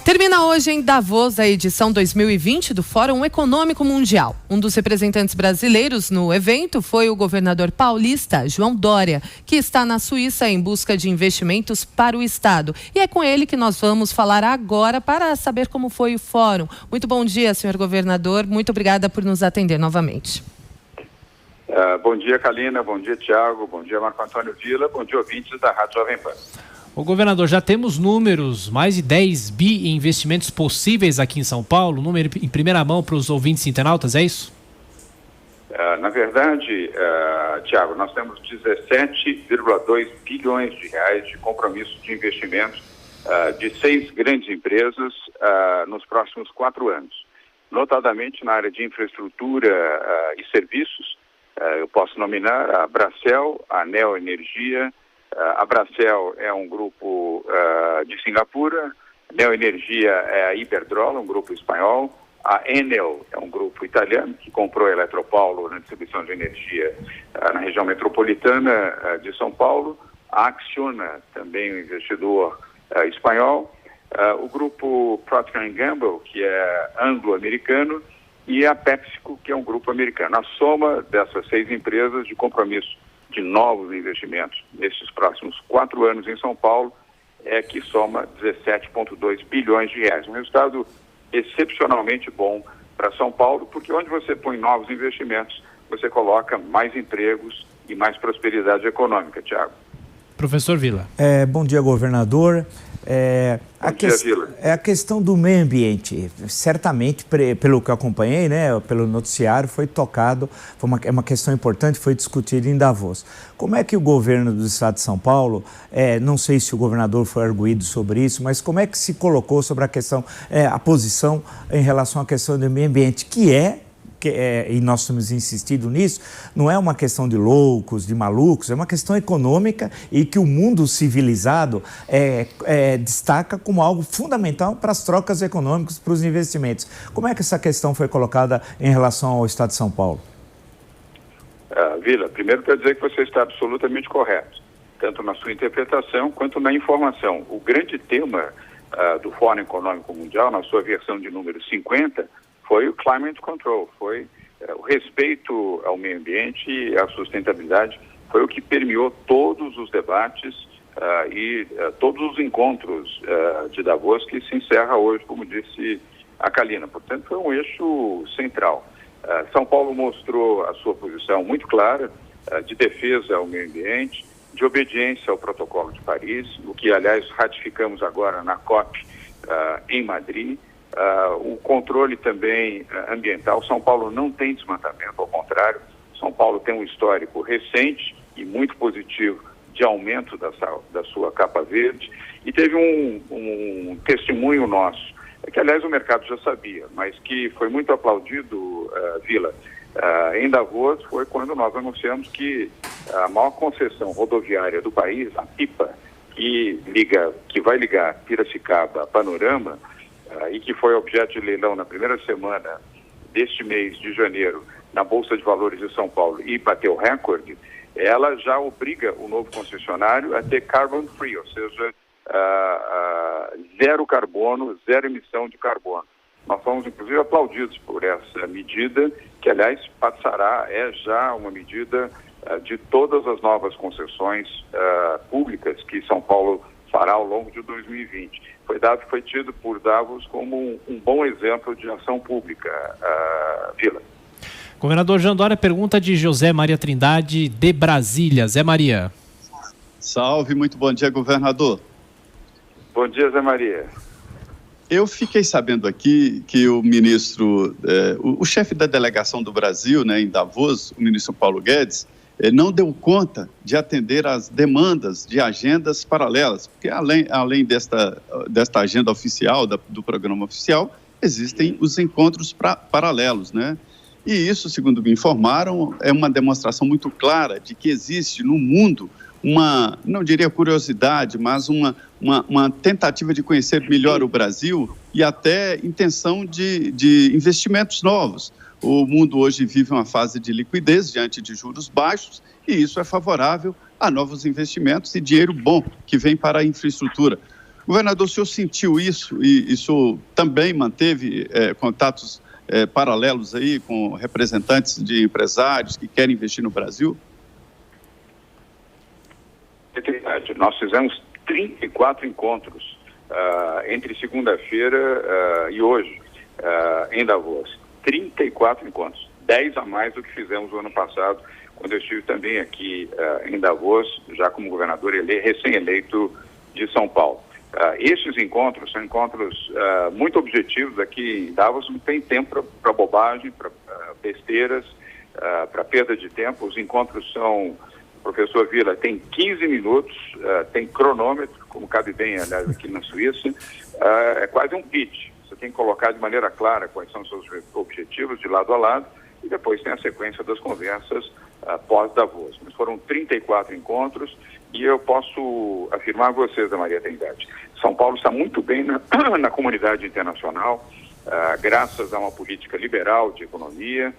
Termina hoje em Davos a edição 2020 do Fórum Econômico Mundial. Um dos representantes brasileiros no evento foi o governador paulista, João Dória, que está na Suíça em busca de investimentos para o estado. E é com ele que nós vamos falar agora para saber como foi o fórum. Muito bom dia, senhor governador. Muito obrigada por nos atender novamente. Bom dia, Kalina. Bom dia, Tiago. Bom dia, Marco Antônio Villa. Bom dia, ouvintes da Rádio Jovem Pan. O governador, já temos números, mais de 10 bi em investimentos possíveis aqui em São Paulo, número em primeira mão para os ouvintes internautas, é isso? Na verdade, Tiago, nós temos 17,2 bilhões de reais de compromisso de investimentos de 6 grandes empresas nos próximos 4 anos, notadamente na área de infraestrutura e serviços. Eu posso nominar a Bracel, a Neo Energia. A Bracel é um grupo de Singapura, a Neo Energia é a Iberdrola, um grupo espanhol, a Enel é um grupo italiano que comprou a Eletropaulo na distribuição de energia na região metropolitana de São Paulo, a Acciona, também um investidor espanhol, o grupo Procter & Gamble, que é anglo-americano, e a PepsiCo, que é um grupo americano. A soma dessas 6 empresas de compromisso de novos investimentos nesses próximos 4 anos em São Paulo é que soma 17,2 bilhões de reais. Um resultado excepcionalmente bom para São Paulo, porque onde você põe novos investimentos, você coloca mais empregos e mais prosperidade econômica, Tiago. Professor Villa. Bom dia, governador. Villa. A questão do meio ambiente, certamente, pelo que eu acompanhei, né, pelo noticiário, foi tocado, é uma questão importante, foi discutida em Davos. Como é que o governo do estado de São Paulo, não sei se o governador foi arguido sobre isso, mas como é que se colocou sobre a questão, a posição em relação à questão do meio ambiente, e nós temos insistido nisso, não é uma questão de loucos, de malucos, é uma questão econômica e que o mundo civilizado destaca como algo fundamental para as trocas econômicas, para os investimentos. Como é que essa questão foi colocada em relação ao estado de São Paulo? Villa, primeiro quero dizer que você está absolutamente correto, tanto na sua interpretação quanto na informação. O grande tema do Fórum Econômico Mundial, na sua versão de número 50, foi o climate control, foi o respeito ao meio ambiente e à sustentabilidade, foi o que permeou todos os debates e todos os encontros de Davos, que se encerra hoje, como disse a Kalina. Portanto, foi um eixo central. São Paulo mostrou a sua posição muito clara de defesa ao meio ambiente, de obediência ao Protocolo de Paris, o que, aliás, ratificamos agora na COP em Madrid. O controle também ambiental. São Paulo não tem desmatamento, ao contrário, São Paulo tem um histórico recente e muito positivo de aumento da sua capa verde, e teve um testemunho nosso, que aliás o mercado já sabia, mas que foi muito aplaudido, Villa, em Davos, foi quando nós anunciamos que a maior concessão rodoviária do país, a PIPA, que vai ligar Piracicaba a Panorama, e que foi objeto de leilão na primeira semana deste mês de janeiro na Bolsa de Valores de São Paulo e bateu recorde, ela já obriga o novo concessionário a ter carbon free, ou seja, zero carbono, zero emissão de carbono. Nós fomos, inclusive, aplaudidos por essa medida, que, aliás, é já uma medida de todas as novas concessões públicas que São Paulo fará ao longo de 2020. Foi tido por Davos como um bom exemplo de ação pública, Villa. Governador João Dória, pergunta de José Maria Trindade, de Brasília. Zé Maria. Salve, muito bom dia, governador. Bom dia, Zé Maria. Eu fiquei sabendo aqui que o ministro, o chefe da delegação do Brasil, né, em Davos, o ministro Paulo Guedes, não deu conta de atender às demandas de agendas paralelas, porque além desta agenda oficial, do programa oficial, existem os encontros paralelos, né? E isso, segundo me informaram, é uma demonstração muito clara de que existe no mundo uma, não diria curiosidade, mas uma tentativa de conhecer melhor o Brasil e até intenção de investimentos novos. O mundo hoje vive uma fase de liquidez diante de juros baixos e isso é favorável a novos investimentos e dinheiro bom que vem para a infraestrutura. Governador, o senhor sentiu isso e o senhor também manteve contatos paralelos aí com representantes de empresários que querem investir no Brasil? É verdade. Nós fizemos 34 encontros entre segunda-feira e hoje em Davos. 34 encontros, 10 a mais do que fizemos no ano passado, quando eu estive também aqui em Davos, já como governador recém-eleito de São Paulo. Estes encontros são encontros muito objetivos. Aqui em Davos não tem tempo para bobagem, para besteiras, para perda de tempo. Os encontros são, professor Vila, tem 15 minutos, tem cronômetro, como cabe bem, aliás, aqui na Suíça, é quase um pitch. Você tem que colocar de maneira clara quais são os seus objetivos de lado a lado e depois tem a sequência das conversas pós-Davos. Mas foram 34 encontros e eu posso afirmar a vocês, da Maria Trindade, São Paulo está muito bem na comunidade internacional, graças a uma política liberal de economia,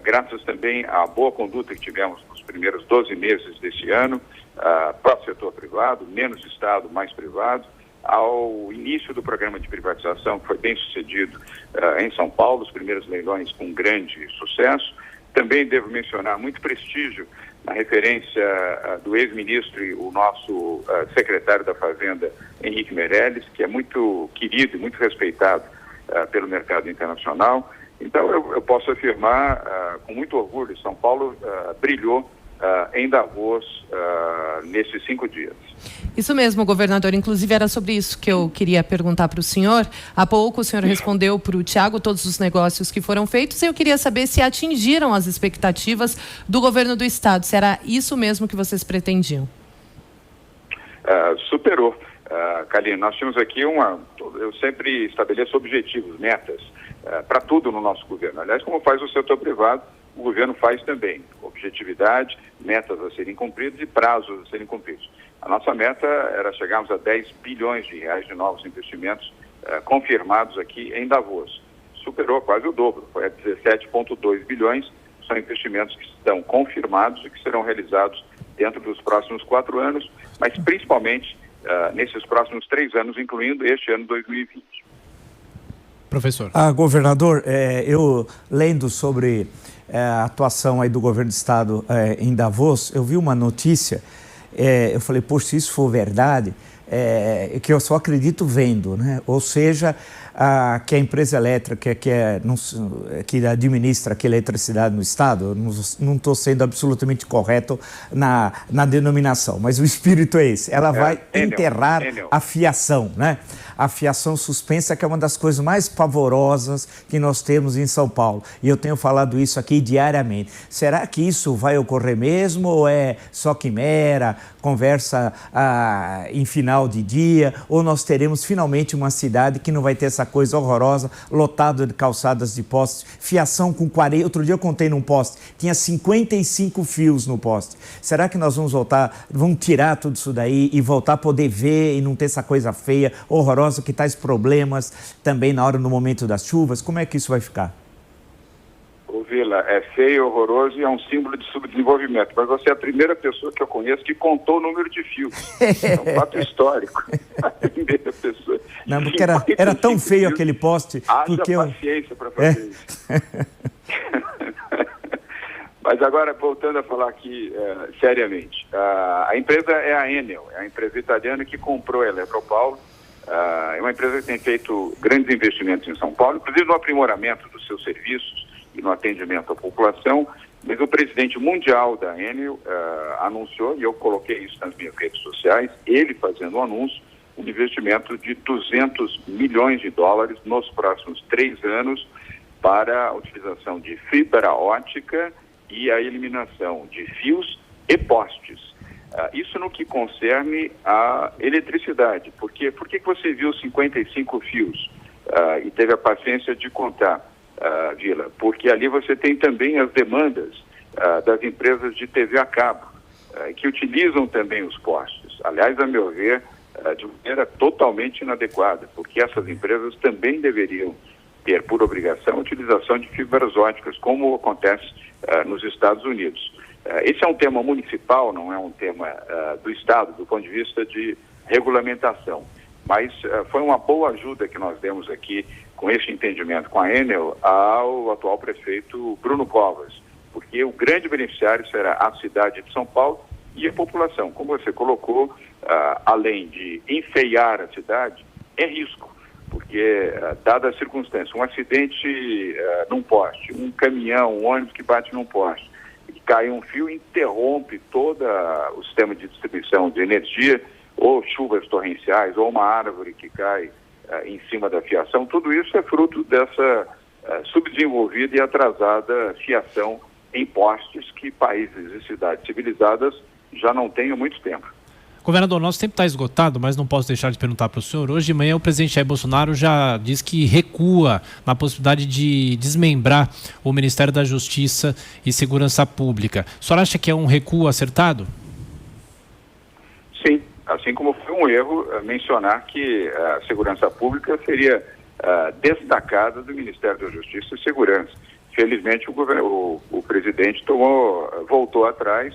graças também à boa conduta que tivemos nos primeiros 12 meses desse ano, para o setor privado, menos Estado, mais privado, ao início do programa de privatização, que foi bem sucedido em São Paulo, os primeiros leilões com grande sucesso. Também devo mencionar muito prestígio na referência do ex-ministro e o nosso secretário da Fazenda, Henrique Meirelles, que é muito querido e muito respeitado pelo mercado internacional. Então, eu posso afirmar com muito orgulho, São Paulo brilhou em Davos nesses 5 dias. Isso mesmo, governador. Inclusive, era sobre isso que eu queria perguntar para o senhor. Há pouco o senhor respondeu para o Tiago todos os negócios que foram feitos e eu queria saber se atingiram as expectativas do governo do Estado. Se era isso mesmo que vocês pretendiam? Superou. Kalina, nós tínhamos aqui eu sempre estabeleço objetivos, metas, para tudo no nosso governo. Aliás, como faz o setor privado, o governo faz também. Objetividade, metas a serem cumpridas e prazos a serem cumpridos. A nossa meta era chegarmos a 10 bilhões de reais de novos investimentos confirmados aqui em Davos. Superou quase o dobro, foi a 17,2 bilhões, são investimentos que estão confirmados e que serão realizados dentro dos próximos 4 anos, mas principalmente nesses próximos 3 anos, incluindo este ano 2020. Professor. Governador, eu lendo sobre a atuação aí do governo do Estado em Davos, eu vi uma notícia, eu falei, poxa, se isso for verdade, que eu só acredito vendo, né? Ou seja, que a empresa elétrica que administra aqui a eletricidade no Estado, eu não estou sendo absolutamente correto na denominação, mas o espírito é esse, ela vai enterrar a fiação, né? A fiação suspensa, que é uma das coisas mais pavorosas que nós temos em São Paulo. E eu tenho falado isso aqui diariamente. Será que isso vai ocorrer mesmo ou é só quimera, conversa em final de dia? Ou nós teremos finalmente uma cidade que não vai ter essa coisa horrorosa, lotada de calçadas de postes, fiação com 40... Outro dia eu contei num poste, tinha 55 fios no poste. Será que nós vamos tirar tudo isso daí e voltar a poder ver e não ter essa coisa feia, horrorosa, que tais problemas também no momento das chuvas? Como é que isso vai ficar? Ô Vila, é feio, horroroso e é um símbolo de subdesenvolvimento. Mas você é a primeira pessoa que eu conheço que contou o número de fios. É um fato histórico. A primeira pessoa. Não, porque era tão feio aquele poste. Haja paciência para fazer isso. Mas agora, voltando a falar aqui seriamente, a empresa é a Enel, é a empresa italiana que comprou a Eletropaulo. É uma empresa que tem feito grandes investimentos em São Paulo, inclusive no aprimoramento dos seus serviços e no atendimento à população. Mas o presidente mundial da Enel anunciou, e eu coloquei isso nas minhas redes sociais, ele fazendo um anúncio, um investimento de 200 milhões de dólares nos próximos 3 anos para a utilização de fibra ótica e a eliminação de fios e postes. Isso no que concerne a eletricidade. Por que você viu 55 fios e teve a paciência de contar, Vila? Porque ali você tem também as demandas das empresas de TV a cabo, que utilizam também os postes. Aliás, a meu ver, de maneira totalmente inadequada, porque essas empresas também deveriam ter, por obrigação, a utilização de fibras óticas, como acontece nos Estados Unidos. Esse é um tema municipal, não é um tema do Estado, do ponto de vista de regulamentação. Mas foi uma boa ajuda que nós demos aqui com esse entendimento com a Enel ao atual prefeito Bruno Covas, porque o grande beneficiário será a cidade de São Paulo e a população. Como você colocou, além de enfeiar a cidade, é risco, porque, dada a circunstância, um acidente num poste, um caminhão, um ônibus que bate num poste, e cai um fio, interrompe todo o sistema de distribuição de energia, ou chuvas torrenciais, ou uma árvore que cai em cima da fiação, tudo isso é fruto dessa subdesenvolvida e atrasada fiação em postes que países e cidades civilizadas já não têm há muito tempo. Governador, nosso tempo está esgotado, mas não posso deixar de perguntar para o senhor. Hoje de manhã o presidente Jair Bolsonaro já diz que recua na possibilidade de desmembrar o Ministério da Justiça e Segurança Pública. O senhor acha que é um recuo acertado? Sim, assim como foi um erro mencionar que a Segurança Pública seria destacada do Ministério da Justiça e Segurança. Felizmente o presidente voltou atrás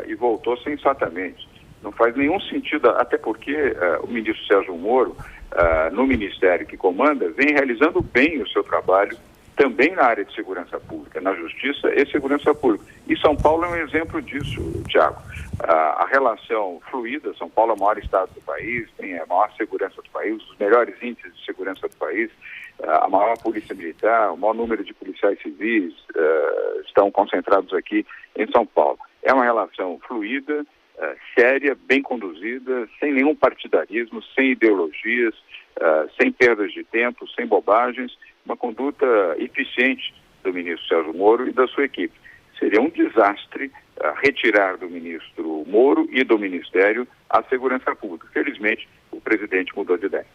e voltou sensatamente. Não faz nenhum sentido, até porque o ministro Sérgio Moro, no ministério que comanda, vem realizando bem o seu trabalho também na área de segurança pública, na justiça e segurança pública. E São Paulo é um exemplo disso, Tiago. A relação fluida, São Paulo é o maior estado do país, tem a maior segurança do país, os melhores índices de segurança do país, a maior polícia militar, o maior número de policiais civis estão concentrados aqui em São Paulo. É uma relação fluida, séria, bem conduzida, sem nenhum partidarismo, sem ideologias, sem perdas de tempo, sem bobagens, uma conduta eficiente do ministro Sérgio Moro e da sua equipe. Seria um desastre retirar do ministro Moro e do Ministério a segurança pública. Felizmente, o presidente mudou de ideia.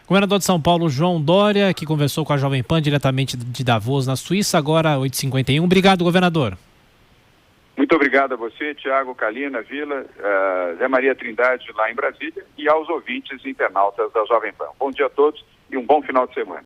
Governador de São Paulo, João Dória, que conversou com a Jovem Pan diretamente de Davos, na Suíça, agora 8h51. Obrigado, governador. Muito obrigado a você, Tiago, Kalina, Vila, Zé Maria Trindade, lá em Brasília, e aos ouvintes internautas da Jovem Pan. Bom dia a todos e um bom final de semana.